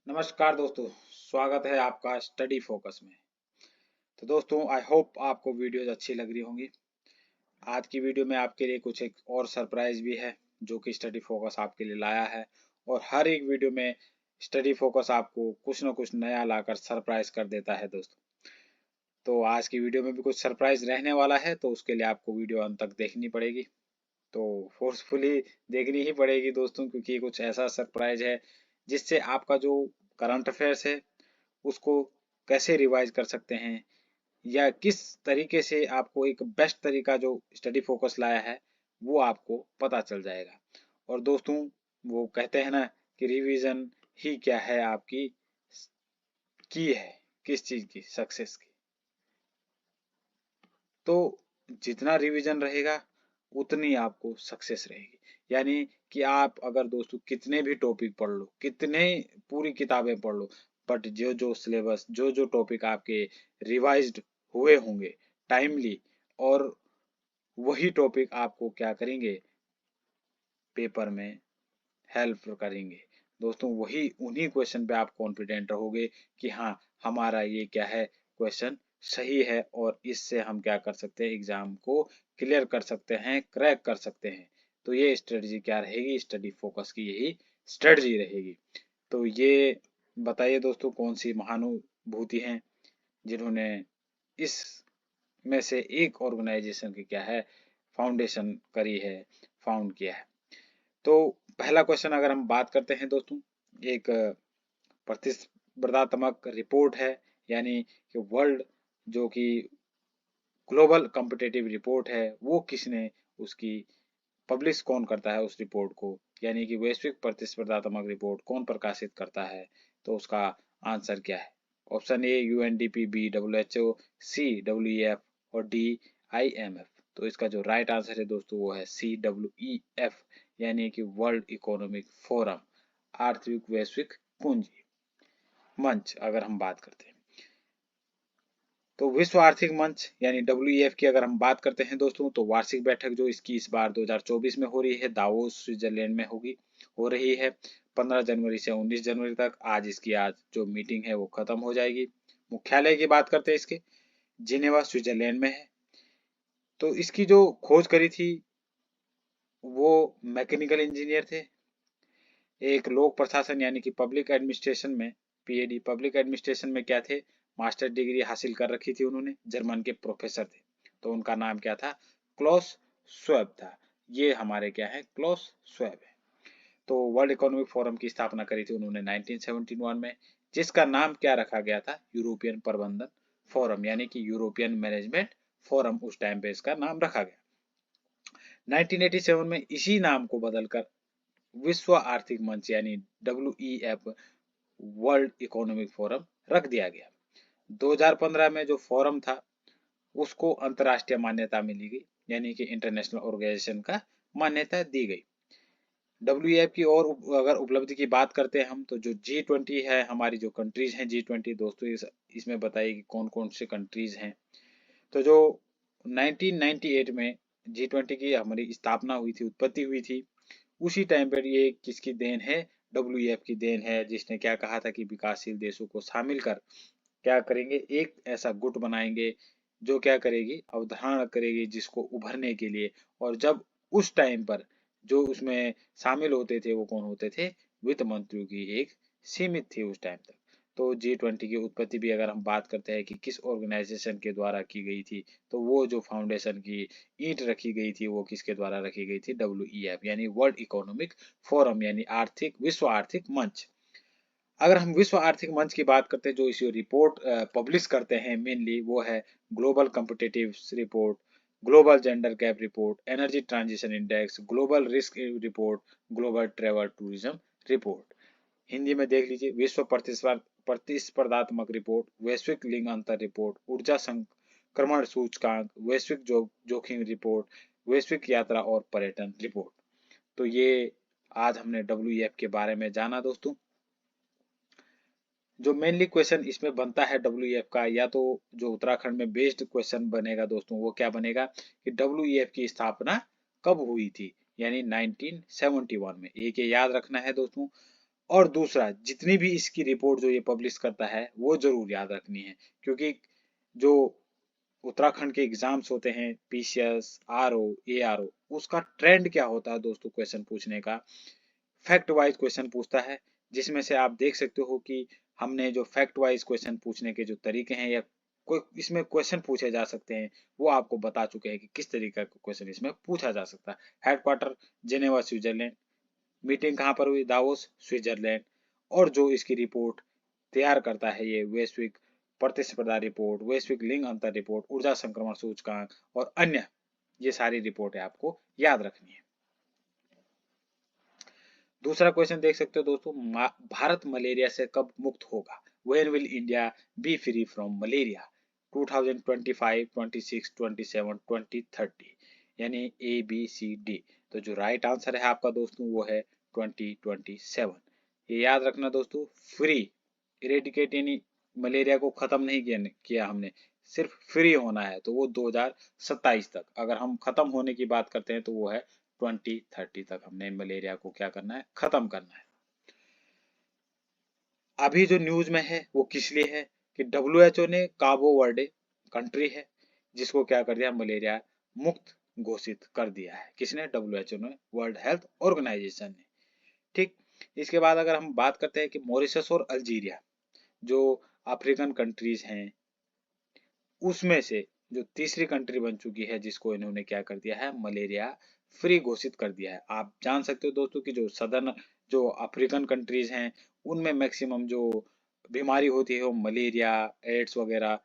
नमस्कार दोस्तों, स्वागत है आपका स्टडी फोकस में। तो दोस्तों, आई होप आपको वीडियोज अच्छी लग रही होंगी। आज की वीडियो में आपके लिए कुछ एक और सरप्राइज भी है जो कि स्टडी फोकस आपके लिए लाया है। और हर एक वीडियो में स्टडी फोकस आपको कुछ ना कुछ नया लाकर सरप्राइज कर देता है दोस्तों। तो आज की वीडियो में भी कुछ सरप्राइज रहने वाला है, तो उसके लिए आपको वीडियो अंत तक देखनी पड़ेगी। तो फोर्सफुली देखनी ही पड़ेगी दोस्तों, क्योंकि कुछ ऐसा सरप्राइज है जिससे आपका जो करंट अफेयर्स है उसको कैसे रिवाइज कर सकते हैं, या किस तरीके से आपको एक बेस्ट तरीका जो स्टडी फोकस लाया है वो आपको पता चल जाएगा। और दोस्तों, वो कहते हैं ना कि रिवीजन ही क्या है आपकी की है, किस चीज की, सक्सेस की। तो जितना रिवीजन रहेगा उतनी आपको सक्सेस रहेगी। यानी कि आप अगर दोस्तों कितने भी टॉपिक पढ़ लो, कितने पूरी किताबें पढ़ लो, बट जो जो सिलेबस, जो जो टॉपिक आपके रिवाइज्ड हुए होंगे टाइमली, और वही टॉपिक आपको क्या करेंगे, पेपर में हेल्प करेंगे दोस्तों। वही उन्हीं क्वेश्चन पे आप कॉन्फिडेंट रहोगे कि हाँ, हमारा ये क्या है, क्वेश्चन सही है और इससे हम क्या कर सकते हैं, एग्जाम को क्लियर कर सकते हैं, क्रैक कर सकते हैं। तो ये स्ट्रेटजी क्या रहेगी, स्टडी फोकस की यही स्ट्रेटजी रहेगी। तो ये बताइए दोस्तों, कौन सी महानुभूति हैं जिन्होंने इस में से एक ऑर्गेनाइजेशन की क्या है, फाउंडेशन करी है, फाउंड किया है। तो पहला क्वेश्चन अगर हम बात करते हैं दोस्तों, एक प्रतिस्पर्धात्मक रिपोर्ट है, यानी कि वर्ल्ड जो कि ग्लोबल कॉम्पिटिटिव रिपोर्ट है, वो किसने उसकी पब्लिश कौन करता है उस रिपोर्ट को, यानी कि वैश्विक प्रतिस्पर्धात्मक रिपोर्ट कौन प्रकाशित करता है। तो उसका आंसर क्या है? Option A UNDP, B WHO, C WEF और डी आईएमएफ। तो इसका जो राइट आंसर है दोस्तों वो है सी डब्ल्यूईएफ, यानी कि वर्ल्ड इकोनॉमिक फोरम, आर्थिक वैश्विक पूंजी मंच अगर हम बात करते हैं। तो विश्व आर्थिक मंच यानी डब्ल्यूईएफ की अगर हम बात करते हैं दोस्तों, तो वार्षिक बैठक जो इसकी इस बार 2024 में हो रही है, दावोस स्विट्जरलैंड में हो रही है 15 जनवरी से 19 जनवरी तक। आज जो मीटिंग है वो खत्म हो जाएगी। मुख्यालय की बात करते हैं इसके, जिनेवा स्विट्जरलैंड में है। तो इसकी जो खोज करी थी वो मैकेनिकल इंजीनियर थे। एक लोक प्रशासन यानी कि पब्लिक एडमिनिस्ट्रेशन में, पीएडी पब्लिक एडमिनिस्ट्रेशन में क्या थे, मास्टर डिग्री हासिल कर रखी थी उन्होंने, जर्मन के प्रोफेसर थे। तो उनका नाम क्या था, क्लॉस स्वेब था। ये हमारे क्या है, क्लॉस स्वेब है। तो वर्ल्ड इकोनॉमिक फोरम की स्थापना करी थी उन्होंने 1971 में, जिसका नाम क्या रखा गया था, यूरोपियन प्रबंधन फोरम, यानी कि यूरोपियन मैनेजमेंट फोरम उस टाइम पे इसका नाम रखा गया। 1987 में इसी नाम को बदलकर विश्व आर्थिक मंच यानी डब्ल्यूईएफ, वर्ल्ड इकोनॉमिक फोरम रख दिया गया। 2015 में जो फोरम था उसको अंतरराष्ट्रीय मान्यता मिली गई, यानी कि इंटरनेशनल ऑर्गेनाइजेशन का मान्यता दी गई। डब्ल्यूईएफ की और अगर उपलब्धि की बात करते हैं हम, तो जो G20 है, हमारी जो कंट्रीज हैं G20 दोस्तों, इसमें बताइए कि कौन कौन से कंट्रीज हैं। तो जो 1998 में G20 की हमारी स्थापना हुई थी, उत्पत्ति हुई थी, उसी टाइम पर ये किसकी देन है, डब्ल्यूईएफ की देन है, जिसने क्या कहा था कि विकासशील देशों को शामिल कर क्या करेंगे, एक ऐसा गुट बनाएंगे जो क्या करेगी, अवधारणा करेगी जिसको उभरने के लिए। और जब उस टाइम पर जो उसमें शामिल होते थे वो कौन होते थे, वित्त मंत्रियों की एक सीमित थी उस टाइम तक। तो G20 की उत्पत्ति भी अगर हम बात करते हैं कि किस ऑर्गेनाइजेशन के द्वारा की गई थी, तो वो जो फाउंडेशन की ईंट रखी गई थी वो किसके द्वारा रखी गई थी, डब्ल्यूईएफ यानी वर्ल्ड इकोनॉमिक फोरम, यानी विश्व आर्थिक मंच। अगर हम विश्व आर्थिक मंच की बात करते हैं, जो इसी रिपोर्ट पब्लिश करते हैं मेनली, वो है global competitive report, global gender gap report, energy transition index, global risk report, global travel tourism report. Hindi में देख लीजिए, विश्व प्रतिस्पर्धात्मक रिपोर्ट, वैश्विक लिंग अंतर रिपोर्ट, ऊर्जा संक्रमण सूचकांक, वैश्विक जोखिम रिपोर्ट, वैश्विक यात्रा और पर्यटन रिपोर्ट। तो ये आज हमने डब्ल्यूईएफ के बारे में जाना दोस्तों। जो मेनली क्वेश्चन इसमें बनता है डब्ल्यूईएफ का, या तो जो उत्तराखंड में बेस्ड क्वेश्चन बनेगा दोस्तों, वो क्या बनेगा कि डब्ल्यूईएफ की स्थापना कब हुई थी, यानी 1971 में। एक ये याद रखना है दोस्तों, और दूसरा, जितनी भी इसकी रिपोर्ट जो ये पब्लिश करता है वो जरूर याद रखनी है, क्योंकि जो उत्तराखंड के एग्जाम्स होते हैं पीसीएस, आरओ, एआरओ, उसका ट्रेंड क्या होता है दोस्तों क्वेश्चन पूछने का, फैक्ट वाइज क्वेश्चन पूछता है, जिसमें से आप देख सकते हो कि हमने जो फैक्ट वाइज क्वेश्चन पूछने के जो तरीके हैं या कोई इसमें क्वेश्चन पूछे जा सकते हैं वो आपको बता चुके हैं कि किस तरीके का क्वेश्चन इसमें पूछा जा सकता है। हेडक्वार्टर जेनेवा स्विट्जरलैंड, मीटिंग कहाँ पर हुई, दावोस स्विट्जरलैंड, और जो इसकी रिपोर्ट तैयार करता है ये वैश्विक प्रतिस्पर्धा रिपोर्ट, वैश्विक लिंग अंतर रिपोर्ट, ऊर्जा संक्रमण सूचकांक और अन्य, ये सारी रिपोर्टें आपको याद रखनी है। दूसरा क्वेश्चन देख सकते हो दोस्तों, भारत मलेरिया से कब मुक्त होगा, when will India B free from malaria, 2025, 26, 27, 2030, यानी ए बी सी डी। तो जो राइट आंसर है आपका दोस्तों वो है 2027। ये याद रखना दोस्तों, फ्री, इरेडिकेट यानी मलेरिया को खत्म नहीं किया हमने, सिर्फ फ्री होना है, तो वो 2027 तक। अगर हम खत्म होने की बात करते हैं तो वो है 2030 तक हमने मलेरिया को क्या करना है, खत्म करना है। अभी जो न्यूज में है वो किस लिए है कि डब्ल्यूएचओ ने काबो वर्डे कंट्री है जिसको क्या कर दिया, मलेरिया मुक्त घोषित कर दिया है। किसने, डब्ल्यूएचओ ने, वर्ल्ड हेल्थ ऑर्गेनाइजेशन ने। ठीक, इसके बाद अगर हम बात करते हैं कि मॉरिशस और अल्जीरिया जो अफ्रीकन कंट्रीज हैं, उसमें से जो तीसरी कंट्री बन चुकी है जिसको इन्होंने क्या कर दिया है, मलेरिया फ्री घोषित कर दिया है। आप जान सकते हो दोस्तों कि जो सदर्न जो अफ्रीकन कंट्रीज हैं उनमें मैक्सिमम जो बीमारी होती है वो मलेरिया, एड्स वगैरह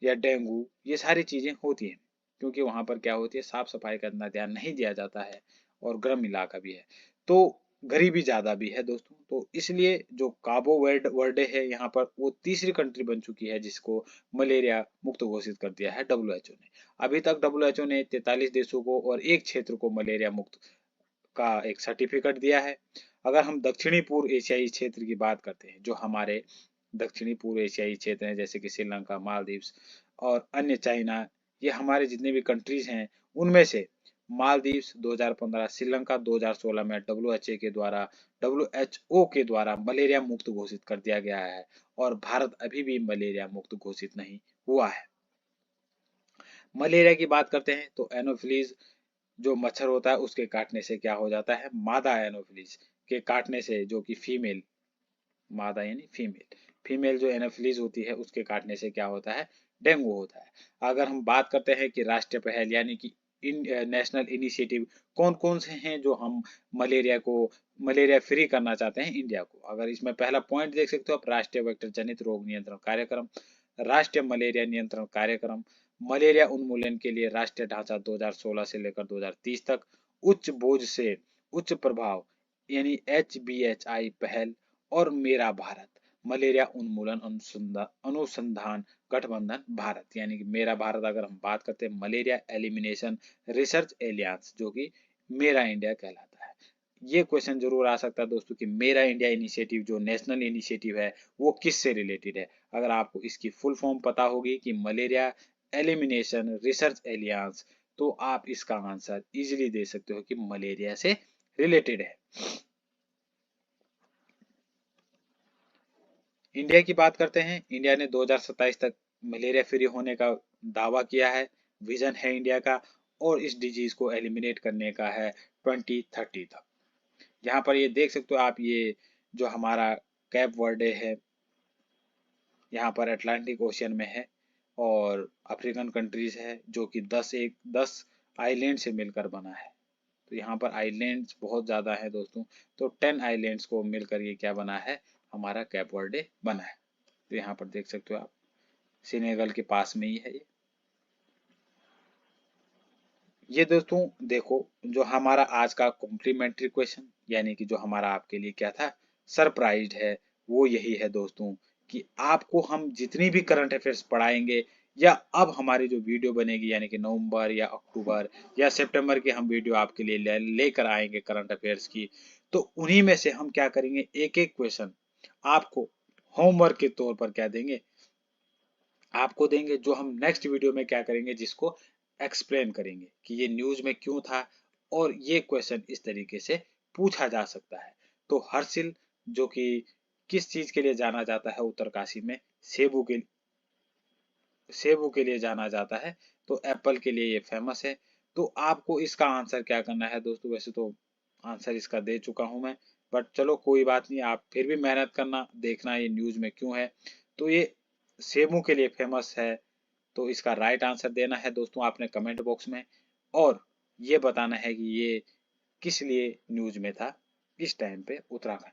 या डेंगू, ये सारी चीजें होती हैं, क्योंकि वहां पर क्या होती है, साफ सफाई का इतना ध्यान नहीं दिया जाता है और गर्म इलाका भी है, तो गरीबी ज्यादा भी है दोस्तों। तो इसलिए जो काबो वर्डे है यहाँ पर वो तीसरी कंट्री बन चुकी है जिसको मलेरिया मुक्त घोषित कर दिया है डब्ल्यूएचओ ने। अभी तक डब्ल्यूएचओ ने 43 देशों को और एक क्षेत्र को मलेरिया मुक्त का एक सर्टिफिकेट दिया है। अगर हम दक्षिणी पूर्व एशियाई क्षेत्र की बात करते हैं, जो हमारे दक्षिणी पूर्व एशियाई क्षेत्र हैं जैसे कि श्रीलंका, मालदीव्स और अन्य चाइना, ये हमारे जितने भी कंट्रीज हैं उनमें से मालदीव्स 2015, श्रीलंका 2016 में डब्ल्यूएचओ के द्वारा मलेरिया मुक्त घोषित कर दिया गया है, और भारत अभी भी मलेरिया मुक्त घोषित नहीं हुआ है। मलेरिया की बात करते हैं तो एनोफिलीज जो मच्छर होता है उसके काटने से क्या हो जाता है, मादा एनोफिलीज के काटने से, जो कि फीमेल, मादा यानी फीमेल, फीमेल जो एनोफिलीज होती है उसके काटने से क्या होता है, डेंगू होता है। अगर हम बात करते हैं कि राष्ट्रीय पहल यानी कि नेशनल इनिशिएटिव कौन कौन से हैं जो हम मलेरिया फ्री करना चाहते हैं इंडिया को, अगर इसमें पहला पॉइंट देख सकते हो आप, राष्ट्रीय वेक्टर जनित रोग नियंत्रण कार्यक्रम, राष्ट्रीय मलेरिया नियंत्रण कार्यक्रम, मलेरिया उन्मूलन के लिए राष्ट्रीय ढांचा 2016 से लेकर 2030 तक, उच्च बोझ से उच्च प्रभाव यानी HBHI पहल, और मेरा भारत मलेरिया उन्मूलन अनुसंधान गठबंधन भारत, यानी कि मेरा भारत। अगर हम बात करते हैं मलेरिया एलिमिनेशन रिसर्च एलियंस, जो कि मेरा इंडिया कहलाता है। ये क्वेश्चन जरूर आ सकता है दोस्तों कि मेरा इंडिया इनिशिएटिव जो नेशनल इनिशिएटिव है वो किस से रिलेटेड है। अगर आपको इसकी फुल फॉर्म पता होगी कि मलेरिया एलिमिनेशन रिसर्च एलियंस, तो आप इसका आंसर इजीली दे सकते हो कि मलेरिया से रिलेटेड है। इंडिया की बात करते हैं, इंडिया ने 2027 तक मलेरिया फ्री होने का दावा किया है, विजन है इंडिया का, और इस डिजीज को एलिमिनेट करने का है 2030 तक। यहाँ पर ये देख सकते हो आप, ये जो हमारा कैप वर्डे है यहाँ पर अटलांटिक ओशियन में है, और अफ्रीकन कंट्रीज है जो कि 10 आइलैंड से मिलकर बना है। तो यहाँ पर आइलैंड्स बहुत ज़्यादा है दोस्तों, तो 10 आइलैंड्स को मिलकर ये क्या बना है, हमारा कैप वर्डे बना है। तो यहाँ पर देख सकते हो आप, सेनेगल के पास में ही है ये दोस्तों। देखो, जो हमारा आज का कॉम्प्लीमेंट्री क्वेश्चन यानी कि जो हमारा आपके लिए क्या था, सरप्राइज है, वो यही है दोस्तों कि आपको हम जितनी भी करंट अफेयर्स पढ़ाएंगे, या अब हमारी जो वीडियो बनेगी यानी कि नवंबर या अक्टूबर या सितंबर की हम वीडियो आपके लिए लेकर आएंगे करंट अफेयर्स की, तो उन्हीं में से हम क्या करेंगे, एक एक क्वेश्चन आपको होमवर्क के तौर पर क्या देंगे, आपको देंगे, जो हम नेक्स्ट वीडियो में क्या करेंगे, जिसको एक्सप्लेन करेंगे कि ये न्यूज में क्यों था और ये क्वेश्चन इस तरीके से पूछा जा सकता है। तो हर्षिल जो कि किस चीज के लिए जाना जाता है उत्तरकाशी में, सेबू के लिए जाना जाता है, तो एप्पल के लिए ये फेमस है। तो आपको इसका आंसर क्या करना है दोस्तों, वैसे तो आंसर इसका दे चुका हूं मैं, बट चलो कोई बात नहीं, आप फिर भी मेहनत करना, देखना ये न्यूज में क्यों है। तो ये सेबू के लिए फेमस है, तो इसका राइट आंसर देना है दोस्तों आपने कमेंट बॉक्स में, और ये बताना है कि ये किस लिए न्यूज में था, किस टाइम पे उत्तराखंड।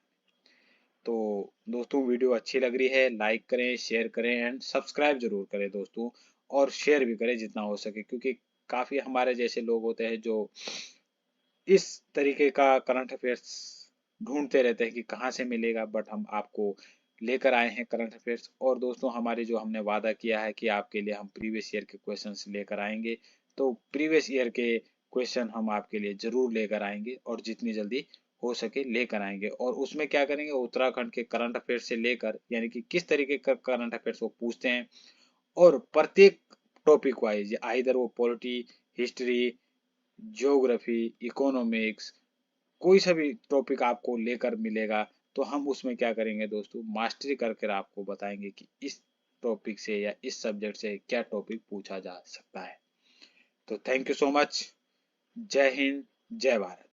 तो दोस्तों वीडियो अच्छी लग रही है, लाइक करें, शेयर करें एंड सब्सक्राइब जरूर करें दोस्तों, और शेयर भी करें जितना हो सके, क्योंकि काफी हमारे जैसे लोग होते हैं जो इस तरीके का करंट अफेयर्स ढूंढते रहते हैं कि कहाँ से मिलेगा, बट हम आपको लेकर आए हैं करंट अफेयर्स। और दोस्तों हमारी जो हमने वादा किया है कि आपके लिए हम प्रीवियस ईयर के क्वेश्चंस लेकर आएंगे, तो प्रीवियस ईयर के क्वेश्चन हम आपके लिए जरूर लेकर आएंगे, और जितनी जल्दी हो सके लेकर आएंगे। और उसमें क्या करेंगे, उत्तराखंड के करंट अफेयर्स से लेकर, यानी कि किस तरीके का करंट अफेयर्स वो पूछते हैं, और प्रत्येक टॉपिक वाइज, आइदर वो पॉलिटी, हिस्ट्री, ज्योग्राफी, इकोनॉमिक्स, कोई सा भी टॉपिक आपको लेकर मिलेगा, तो हम उसमें क्या करेंगे दोस्तों, मास्टरी करके आपको बताएंगे कि इस टॉपिक से या इस सब्जेक्ट से क्या टॉपिक पूछा जा सकता है। तो थैंक यू सो मच। जय हिंद, जय भारत।